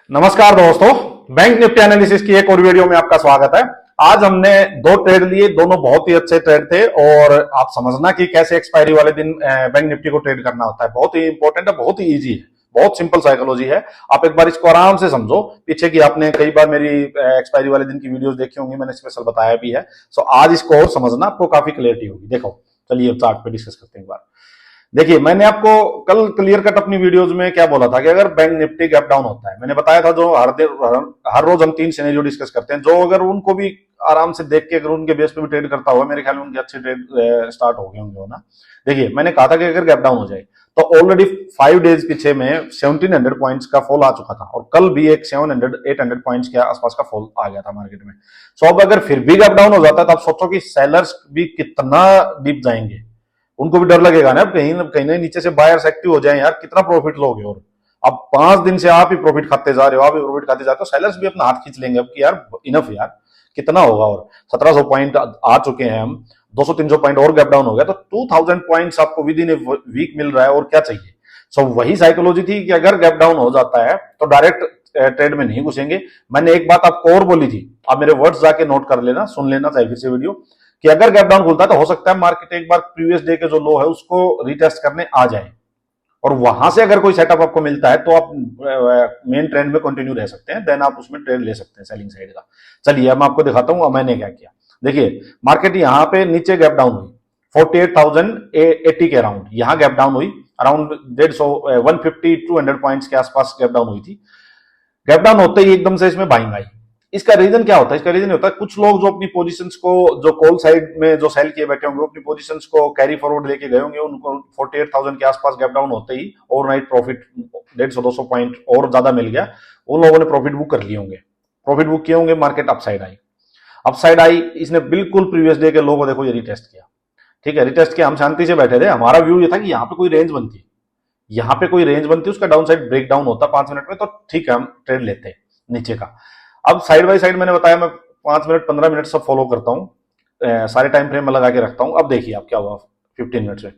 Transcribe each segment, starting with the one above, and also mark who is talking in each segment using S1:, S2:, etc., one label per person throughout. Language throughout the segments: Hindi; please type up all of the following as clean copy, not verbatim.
S1: नमस्कार दोस्तों, बैंक निफ्टी एनालिसिस की एक और वीडियो में आपका स्वागत है। आज हमने दो ट्रेड लिए, दोनों बहुत ही अच्छे ट्रेड थे और आप समझना कि कैसे एक्सपायरी वाले दिन बैंक निफ्टी को ट्रेड करना होता है। बहुत ही इंपॉर्टेंट है, बहुत ही इजी है, बहुत सिंपल साइकोलॉजी है। आप एक बार इसको आराम से समझो। पीछे की आपने कई बार मेरी एक्सपायरी वाले दिन की वीडियोस देखी होंगी, मैंने स्पेशल बताया भी है। सो आज इसको और समझना, आपको काफी क्लियरिटी होगी। देखो, चलिए चार्ट पे डिस्कस करते हैं एक बार। देखिए, मैंने आपको कल क्लियर कट अपनी वीडियोस में क्या बोला था कि अगर बैंक निफ्टी गैप डाउन होता है, मैंने बताया था जो हर रोज हम 3 सिनेरियो डिस्कस करते हैं, जो अगर उनको भी आराम से देख के अगर उनके बेस पे भी ट्रेड करता हुआ, मेरे ख्याल में उनके अच्छे ट्रेड स्टार्ट हो गए होंगे ना। देखिए, मैंने कहा था कि अगर गैप डाउन हो जाए तो ऑलरेडी 5 डेज पीछे में 1700 पॉइंट्स का फॉल आ चुका था और कल भी एक 700-800 पॉइंट्स के आसपास का फॉल आ गया था मार्केट में। सो अब अगर फिर भी गैप डाउन हो जाता है तो आप सोचो कि सेलर्स भी कितना डीप जाएंगे। उनको भी डर लगेगा ना, कहीं ना नीचे से बायर्स एक्टिव हो जाए, यार कितना प्रॉफिट लोगे। और अब 5 दिन से आप ही प्रॉफिट खाते जा रहे हो, आप ही प्रॉफिट खाते जाते हो, सेलर्स भी अपना हाथ खींच लेंगे अब कि यार इनफ यार, कितना होगा। और 1700 पॉइंट आ चुके हैं हम, 200-300 पॉइंट और गैप डाउन हो गया तो 2000 पॉइंट्स आपको विद इन ए वीक मिल रहा है, और क्या चाहिए। सो वही साइकोलॉजी थी कि अगर गैप डाउन हो जाता है तो डायरेक्ट ट्रेड में नहीं घुसेंगे। मैंने एक बात आपको और बोली थी, आप मेरे वर्ड्स जाके नोट कर लेना, सुन लेना चाहे फिर से वीडियो, कि अगर गैप डाउन खुलता है तो हो सकता है मार्केट एक बार प्रीवियस डे के जो लो है उसको रिटेस्ट करने आ जाए, और वहां से अगर कोई सेटअप आपको मिलता है तो आप मेन ट्रेंड में कंटिन्यू रह सकते हैं, देन आप उसमें ट्रेड ले सकते हैं सेलिंग साइड का। चलिए अब मैं आपको दिखाता हूं मैंने क्या किया। देखिए, मार्केट यहां पे नीचे गैप डाउन हुई 48,080 के अराउंड, यहां गैप डाउन हुई अराउंड 150 150-200 पॉइंट्स के आसपास गैप डाउन हुई थी। गैप डाउन होते ही एकदम से इसमें बाइंग आई। इसका रीजन क्या होता है? इसका रीजन होता है कुछ लोग जो अपनी पोजीशंस को, जो कॉल साइड में जो सेल किए बैठे होंगे, अपनी पोजीशंस को कैरी फॉरवर्ड लेके गए होंगे, उनको 48,000 के आसपास गैप डाउन होते ही ओवरनाइट प्रॉफिट 150-200 पॉइंट और ज्यादा मिल गया। उन लोगों ने प्रॉफिट बुक कर लिए होंगे, प्रॉफिट बुक किए होंगे, मार्केट अपसाइड आई। अपसाइड आई, इसने बिल्कुल प्रीवियस डे के लो को देखो ये रिटेस्ट किया। ठीक है, रिटेस्ट किया, हम शांति से बैठे थे। हमारा व्यू ये था कि यहाँ पे कोई रेंज बनती, यहाँ पे कोई रेंज बनती, उसका डाउन साइड ब्रेक डाउन होता 5 मिनट में तो ठीक है, हम ट्रेड लेते नीचे का। अब साइड बाय साइड मैंने बताया मैं 5 मिनट 15 मिनट सब फॉलो करता हूँ, सारे टाइम फ्रेम में लगा के रखता हूँ। अब देखिए आप क्या हुआ 15 मिनट से,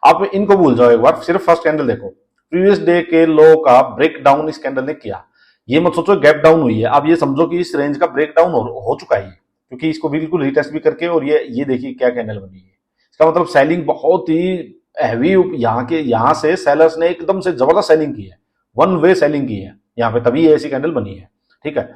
S1: आप इनको भूल जाओ एक बार, सिर्फ फर्स्ट कैंडल देखो। प्रीवियस डे के लो का ब्रेक डाउन इस कैंडल ने किया। ये मत सोचो गैप डाउन हुई है, आप ये समझो कि इस रेंज का ब्रेक डाउन हो चुका है, क्योंकि इसको बिल्कुल रिटेस्ट भी करके, और ये देखिए क्या कैंडल बनी है। इसका मतलब सेलिंग बहुत ही हैवी, यहाँ से सेलर्स ने एकदम से जबरदस्त सेलिंग की है, वन वे सेलिंग की है यहाँ पे, तभी ऐसी कैंडल बनी है। ठीक है,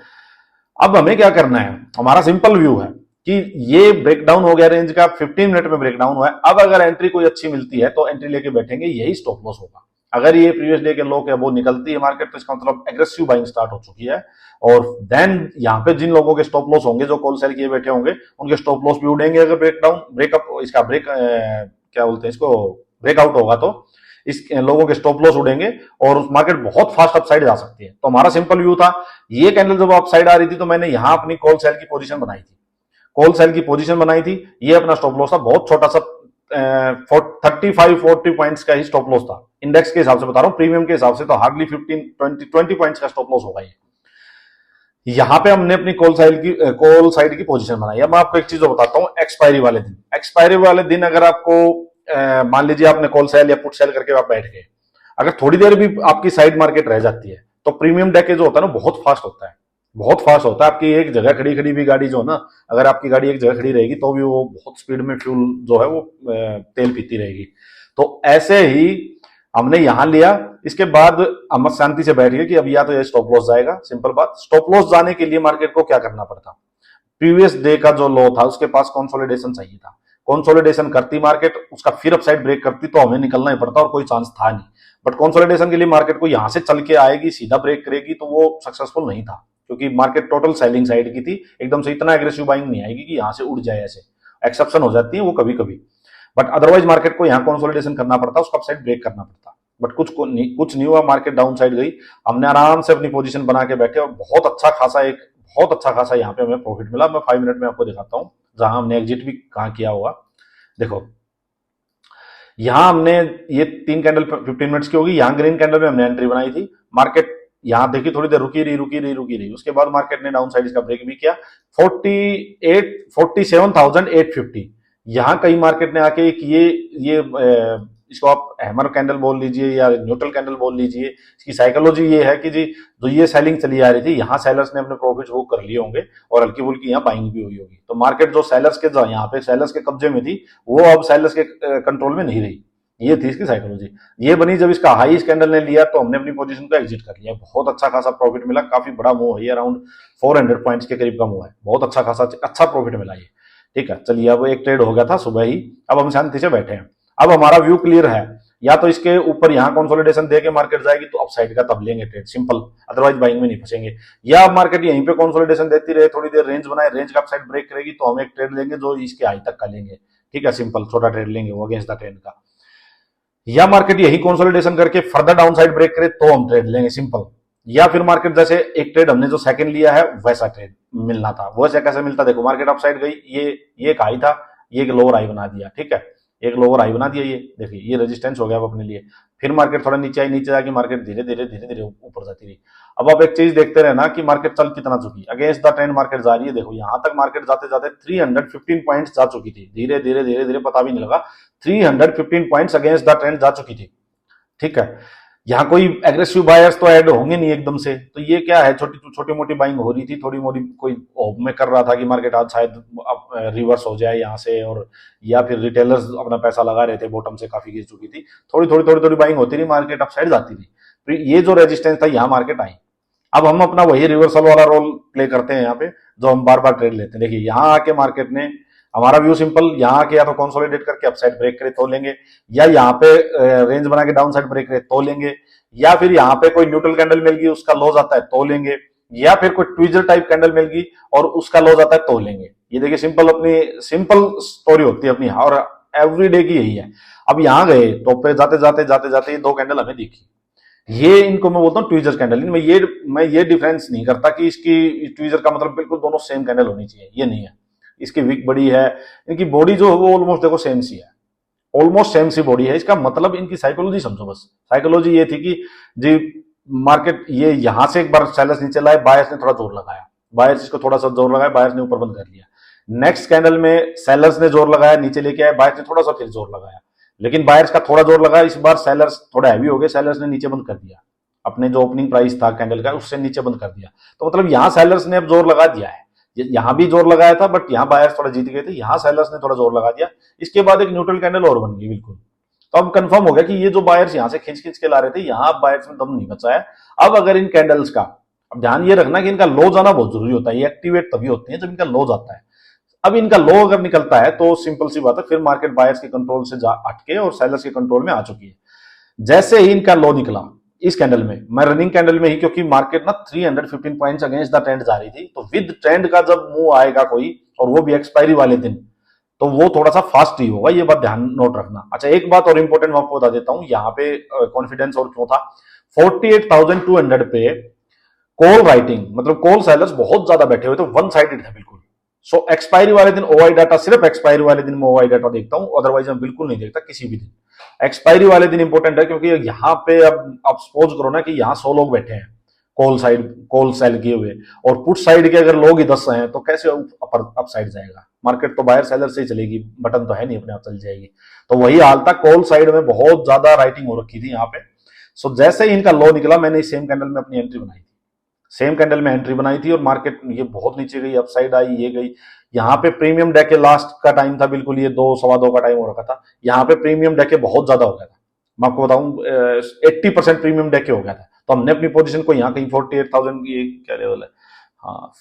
S1: अब हमें क्या करना है, हमारा सिंपल व्यू है कि ये ब्रेकडाउन हो गया रेंज का, 15 मिनट में ब्रेकडाउन हुआ है। अब अगर एंट्री कोई अच्छी मिलती है तो एंट्री लेके बैठेंगे, यही स्टॉप लॉस होगा। अगर ये प्रीवियस डे के लो के वो निकलती है मार्केट, तो इसका मतलब एग्रेसिव बाइंग स्टार्ट हो चुकी है। और देन यहाँ पे जिन लोगों के स्टॉप लॉस होंगे, जो कॉल सेल किए बैठे होंगे, उनके स्टॉप लॉस भी उड़ेंगे। अगर ब्रेकडाउन ब्रेकअप इसका ब्रेक क्या बोलते हैं इसको, ब्रेकआउट होगा तो इस लोगों के स्टॉप लॉस उड़ेंगे और मार्केट बहुत फास्ट अपसाइड जा सकती है। तो हमारा सिंपल व्यू था, ये कैंडल जब अपसाइड आ रही थी तो मैंने यहां अपनी कॉल सेल की पोजीशन बनाई थी, कॉल सेल की पोजीशन बनाई थी। ये अपना स्टॉप लॉस था, बहुत छोटा सा 35-40 पॉइंट्स का ही स्टॉप लॉस था। इंडेक्स के हिसाब से बता रहा हूं, प्रीमियम के हिसाब से तो हार्डली 15-20 पॉइंट्स का स्टॉप लॉस होगा ये। यहां पे हमने अपनी कॉल साइड की पोजीशन बनाई। अब मैं आपको एक चीज बताता हूं, एक्सपायरी वाले दिन अगर आपको मान लीजिए आपने कॉल सेल या पुट सेल करके आप बैठ गए, अगर थोड़ी देर भी आपकी साइड मार्केट रह जाती है तो प्रीमियम डेके जो होता है ना, बहुत फास्ट होता है, बहुत फास्ट होता है। आपकी एक जगह खड़ी भी गाड़ी जो ना, अगर आपकी गाड़ी एक जगह खड़ी रहेगी तो भी वो बहुत स्पीड में फ्यूल जो है वो तेल पीती रहेगी। तो ऐसे ही हमने यहां लिया, इसके बाद हम शांति से बैठ गए कि अब या तो ये स्टॉप लॉस जाएगा। सिंपल बात, स्टॉप लॉस जाने के लिए मार्केट को क्या करना पड़ता, प्रीवियस डे का जो लो था उसके पास कंसोलिडेशन चाहिए था। कंसोलिडेशन करती मार्केट, उसका फिर अपसाइड ब्रेक करती तो हमें निकलना ही पड़ता और कोई चांस था नहीं। बट कंसोलिडेशन के लिए मार्केट को यहां से चल के आएगी, सीधा ब्रेक करेगी, तो वो सक्सेसफुल नहीं था, क्योंकि मार्केट टोटल सेलिंग साइड की थी। एकदम से इतना एग्रेसिव बाइंग नहीं आएगी कि यहां से उड़ जाए, ऐसे एक्सेप्शन हो जाती है वो कभी कभी। बट अदरवाइज मार्केट को यहाँ कंसोलिडेशन करना पड़ता, उसका अपसाइड ब्रेक करना पड़ता। बट कुछ नहीं हुआ, मार्केट डाउन साइड गई। हमने आराम से अपनी पोजीशन बना के बैठे और बहुत अच्छा खासा यहाँ पे हमें प्रॉफिट मिला। मैं 5 मिनट में आपको दिखाता हूँ जहां हमने एग्जिट भी कहां किया होगा। देखो, यहां हमने ये 3 कैंडल 15 मिनट्स की होगी, यहां ग्रीन कैंडल में हमने एंट्री बनाई थी। मार्केट यहां देखिए थोड़ी देर रुकी रही, उसके बाद मार्केट ने डाउन साइड इसका ब्रेक भी किया 47,850। यहां कई मार्केट ने आके ये इसको आप हैमर कैंडल बोल लीजिए या न्यूट्रल कैंडल बोल लीजिए। इसकी साइकोलॉजी ये है कि जी जो ये सेलिंग चली आ रही थी, यहाँ सेलर्स ने अपने प्रॉफिट बुक कर लिए होंगे और हल्की फुल्की यहाँ बाइंग भी हुई होगी। तो मार्केट जो सेलर्स के यहाँ पे सेलर्स के कब्जे में थी, वो अब सेलर्स के कंट्रोल में नहीं रही। ये थी इसकी साइकोलॉजी। ये बनी जब इसका हाई इस कैंडल ने लिया, तो हमने अपनी पोजीशन को एग्जिट कर लिया। बहुत अच्छा खासा प्रॉफिट मिला, काफी बड़ा मूव है, अराउंड 400 पॉइंट्स के करीब का मूव है। बहुत अच्छा खासा अच्छा प्रॉफिट मिला ये। ठीक है, चलिए अब एक ट्रेड हो गया था सुबह ही, अब हम शांति से बैठे हैं। अब हमारा व्यू क्लियर है, या तो इसके ऊपर यहाँ कंसोलिडेशन देके मार्केट जाएगी तो अपसाइड का तब लेंगे ट्रेड, सिंपल, अदरवाइज बाइंग में नहीं फंसेंगे। या अब मार्केट यहीं पे कंसोलिडेशन देती रहे, थोड़ी देर रेंज बनाए, रेंज का अपसाइड ब्रेक करेगी तो हम एक ट्रेड लेंगे जो इसके हाई तक का लेंगे। ठीक है, सिंपल छोटा ट्रेड लेंगे वो अगेंस्ट द ट्रेंड का। या मार्केट यही कंसोलिडेशन करके फर्दर डाउन साइड ब्रेक करे तो हम ट्रेड लेंगे, सिंपल। या फिर मार्केट जैसे एक ट्रेड हमने जो सेकंड लिया है वैसा ट्रेड मिलना था, वो ऐसे कैसे मिलता, देखो मार्केट अपसाइड गई, ये एक हाई था, ये एक लोअर हाई बना दिया। ठीक है, एक लोअर हाई बना दिया, ये देखिए ये रेजिस्टेंस हो गया अब अपने लिए। फिर मार्केट थोड़ा नीचे आई, नीचे जाके मार्केट धीरे धीरे ऊपर जाती रही। अब आप एक चीज देखते रहे ना कि मार्केट चल कितना चुकी, अगेंस्ट द ट्रेंड मार्केट जा रही है। देखो यहां तक मार्केट जाते जाते 315 पॉइंट्स जा चुकी थी, धीरे धीरे पता भी नहीं लगा 315 पॉइंट्स अगेंस्ट द ट्रेंड जा चुकी थी। ठीक है, यहाँ कोई एग्रेसिव बायर्स तो ऐड होंगे नहीं एकदम से, तो ये क्या है, छोटी मोटी बाइंग हो रही थी, थोड़ी मोटी कोई होप में कर रहा था कि मार्केट आज शायद रिवर्स हो जाए यहाँ से, और या फिर रिटेलर्स अपना पैसा लगा रहे थे, बॉटम से काफी गिर चुकी थी, थोड़ी बाइंग होती रही, मार्केट अपसाइड जाती थी। तो ये जो रेजिस्टेंस था यहाँ मार्केट आई। अब हम अपना वही रिवर्सल वाला रोल प्ले करते हैं यहाँ पे, जो हम बार बार ट्रेड लेते हैं। देखिए यहाँ आके मार्केट ने, हमारा व्यू सिंपल, यहाँ आके या तो कंसोलिडेट करके अपसाइड ब्रेक करे तो लेंगे, या यहाँ पे रेंज बना के डाउन साइड ब्रेक करे तो लेंगे, या फिर यहाँ पे कोई न्यूट्रल कैंडल मिल गई उसका लॉस आता है तो लेंगे, या फिर कोई ट्विजर टाइप कैंडल मिल गई और उसका लॉस आता है तो लेंगे। ये देखिए सिंपल, अपनी सिंपल स्टोरी होती है अपनी, और एवरीडे की यही है। अब यहाँ गए टॉप पे जाते ये दो कैंडल हमें दिखी, ये इनको मैं बोलता हूँ ट्विजर कैंडल। मैं ये डिफरेंस नहीं करता कि इसकी ट्विजर का मतलब बिल्कुल दोनों सेम कैंडल होनी चाहिए, ये नहीं है। इसकी विक बड़ी है, इनकी बॉडी जो है वो ऑलमोस्ट देखो सेम सी है, ऑलमोस्ट सेम सी बॉडी है। इसका मतलब इनकी साइकोलॉजी समझो बस। साइकोलॉजी ये थी कि जी मार्केट ये यहां से एक बार सेलर्स नीचे लाए, बायर्स ने थोड़ा जोर लगाया, बायर्स इसको थोड़ा सा जोर लगाया, बायर्स ने ऊपर बंद कर लिया। नेक्स्ट कैंडल में सेलर्स ने जोर लगाया, नीचे लेके आए, बायर्स ने थोड़ा सा फिर जोर लगाया, लेकिन बायर्स का थोड़ा जोर लगा, इस बार सेलर्स थोड़ा हैवी हो गए, सेलर्स ने नीचे बंद कर दिया, अपने जो ओपनिंग प्राइस था कैंडल का उससे नीचे बंद कर दिया। तो मतलब यहाँ सेलर्स ने अब जोर लगा दिया है, यहां भी जोर लगाया था बट यहाँ बायर्स थोड़ा जीत गए थे, यहाँ सेलर्स ने थोड़ा जोर लगा दिया। इसके बाद एक न्यूट्रल कैंडल और बन गई बिल्कुल। तो अब कंफर्म हो गया कि ये जो बायर्स यहाँ से खींच के ला रहे थे, यहाँ बायर्स में दम नहीं बचा है। अब अगर इन कैंडल्स का, अब ध्यान ये रखना कि इनका लो जाना बहुत जरूरी होता है, ये एक्टिवेट तभी होती है जब इनका लो जाता है। अब इनका लो अगर निकलता है तो सिंपल सी बात है, फिर मार्केट बायर्स के कंट्रोल से हटके और सेलर्स के कंट्रोल में आ चुकी है। जैसे ही इनका लो निकला इस कैंडल में, मैं रनिंग कैंडल में ही, क्योंकि मार्केट ना 315 पॉइंट्स अगेंस्ट द ट्रेंड जा रही थी, तो विद ट्रेंड का जब मूव आएगा कोई, और वो भी एक्सपायरी वाले दिन, तो वो थोड़ा सा फास्ट ही होगा, ये बात ध्यान नोट रखना। अच्छा एक बात और इंपॉर्टेंट मैं आपको बता देता हूं, यहाँ पे कॉन्फिडेंस और क्यों था। 48,200 पे कॉल राइटिंग, मतलब कॉल सेलर्स बहुत ज्यादा बैठे हुए थे, वन साइडेड था बिल्कुल। सो एक्सपायरी वाले दिन ओआई डाटा, सिर्फ एक्सपायरी वाले दिन मैं ओआई डाटा देखता हूं, अदरवाइज मैं बिल्कुल नहीं देखता किसी भी दिन। एक्सपायरी वाले दिन इंपॉर्टेंट है, क्योंकि यहाँ पे अब आप सपोज करो ना कि यहाँ 100 लोग बैठे हैं कॉल साइड, कॉल सेल किए हुए, और पुट साइड के अगर लोग ही 10 हैं तो कैसे अप साइड जाएगा मार्केट, तो बायर सेलर से ही चलेगी, बटन तो है नहीं, अपने आप चल जाएगी। तो वही हाल था, कॉल साइड में बहुत ज्यादा राइटिंग हो रखी थी यहाँ पे। सो जैसे ही इनका लो निकला, मैंने सेम कैंडल में अपनी एंट्री बनाई थी, सेम कैंडल में एंट्री बनाई थी, और मार्केट ये बहुत नीचे गई, अपसाइड आई, ये गई। यहाँ पे प्रीमियम डे के लास्ट का टाइम था बिल्कुल, ये 2 सवा 2 का टाइम हो रखा था, यहाँ पे प्रीमियम डे के बहुत ज्यादा हो गया था, मैं आपको बताऊं 80% प्रीमियम डे के हो गया था। तो हमने अपनी पोजीशन को यहाँ कहीं 48,000 की, क्या लेवल है, हाँ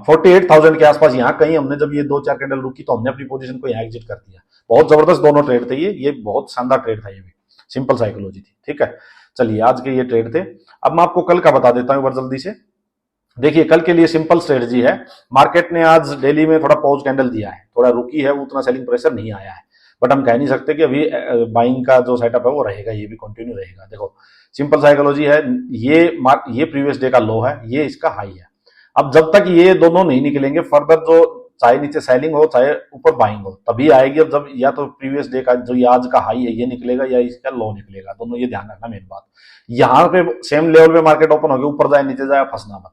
S1: 48,000 के आसपास यहाँ कहीं हमने, जब ये 2-4 कैंडल रुकी तो हमने अपनी पोजीशन को यहाँ एग्जिट कर दिया। बहुत जबरदस्त दोनों ट्रेड थे, ये बहुत शानदार ट्रेड था, ये भी सिंपल साइकोलॉजी थी। ठीक है, चलिए आज के ये ट्रेड थे। अब मैं आपको कल का बता देता हूं एक बार जल्दी से। देखिए कल के लिए सिंपल स्ट्रेटजी है, मार्केट ने आज डेली में थोड़ा पॉज कैंडल दिया है, थोड़ा रुकी है, उतना सेलिंग प्रेशर नहीं आया है, बट हम कह नहीं सकते कि अभी बाइंग का जो सेटअप है वो रहेगा, ये भी कंटिन्यू रहेगा। देखो सिंपल साइकोलॉजी है, ये प्रीवियस डे का लो है, ये इसका हाई है। अब जब तक ये दोनों नहीं निकलेंगे फर्दर, जो चाहे नीचे सेलिंग हो चाहे ऊपर बाइंग हो, तभी आएगी। अब जब या तो प्रीवियस डे का जो आज का हाई है ये निकलेगा, या इसका लो निकलेगा, दोनों ये ध्यान रखना मेन बात। यहाँ पे सेम लेवल पे मार्केट ओपन हो गया, ऊपर जाए नीचे जाए, फंसना मत।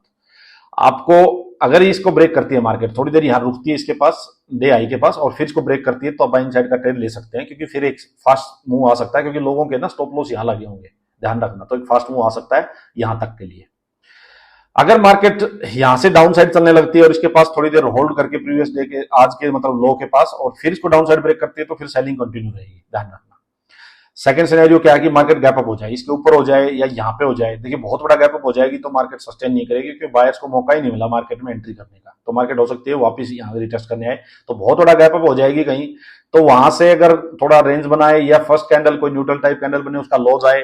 S1: आपको अगर इसको ब्रेक करती है मार्केट, थोड़ी देर यहाँ रुकती है इसके पास, डे हाई के पास, और फिर इसको ब्रेक करती है, तो आप बाइंग साइड का ट्रेड ले सकते हैं, क्योंकि फिर एक फास्ट मूव आ सकता है, क्योंकि लोगों के ना स्टॉप लॉस यहाँ लगे होंगे, ध्यान रखना। तो एक फास्ट मूव आ सकता है यहां तक के लिए। अगर मार्केट यहां से डाउन साइड चलने लगती है और इसके पास थोड़ी देर होल्ड करके प्रीवियस डे के, आज के मतलब लो के पास, और फिर इसको डाउन साइड ब्रेक करती है, तो फिर सेलिंग कंटिन्यू रहेगी, ध्यान रखना। सेकंड सिनेरियो क्या है कि मार्केट गैप अप हो जाए, इसके ऊपर हो जाए या यहां पे हो जाए। देखिए बहुत बड़ा गैप अप हो जाएगी तो मार्केट सस्टेन नहीं करेगी, क्योंकि बायर्स को मौका ही नहीं मिला मार्केट में एंट्री करने का। तो मार्केट हो सकती है वापस यहां रिटेस्ट करने आए, तो बहुत बड़ा गैप अप हो जाएगी कहीं, तो वहां से अगर थोड़ा रेंज बनाए या फर्स्ट कैंडल कोई न्यूट्रल टाइप कैंडल बने, उसका लॉस आए,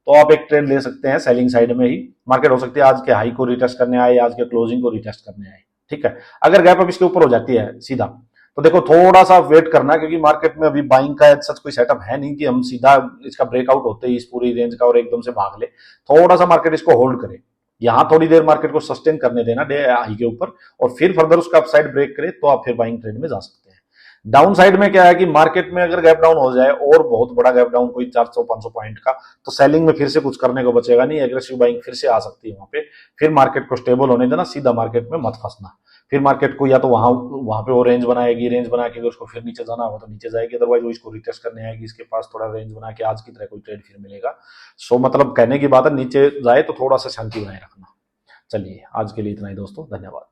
S1: तो आप एक ट्रेड ले सकते हैं सेलिंग साइड में ही। मार्केट हो सकती है आज के हाई को रिटेस्ट करने आए, आज के क्लोजिंग को रिटेस्ट करने आए, ठीक है। अगर गैप अप इसके ऊपर हो जाती है सीधा, तो देखो थोड़ा सा वेट करना, क्योंकि मार्केट में अभी बाइंग का सच कोई सेटअप है नहीं कि हम सीधा इसका ब्रेकआउट होते ही इस पूरी रेंज का और एकदम से भाग ले। थोड़ा सा मार्केट इसको होल्ड करे, यहां थोड़ी देर मार्केट को सस्टेन करने देना डे हाई के ऊपर, और फिर फर्दर उसका अपसाइड ब्रेक करे, तो आप फिर बाइंग ट्रेड में जा सकते हैं। डाउन साइड में क्या है कि मार्केट में अगर गैप डाउन हो जाए, और बहुत बड़ा गैप डाउन कोई 400-500 पॉइंट का, तो सेलिंग में फिर से कुछ करने को बचेगा नहीं, एग्रेसिव बाइंग फिर से आ सकती है वहां पे। फिर मार्केट को स्टेबल होने देना, सीधा मार्केट में मत फंसना। फिर मार्केट को या तो वहां पे वो रेंज बनाएगी, रेंज बना के अगर उसको फिर नीचे जाना होगा तो नीचे जाएगी, अदरवाइज वो इसको रिटेस्ट करने आएगी, इसके पास थोड़ा रेंज बना के आज की तरह कोई ट्रेड फिर मिलेगा। सो मतलब कहने की बात है, नीचे जाए तो थोड़ा सा शांति बनाए रखना। चलिए आज के लिए इतना ही दोस्तों, धन्यवाद।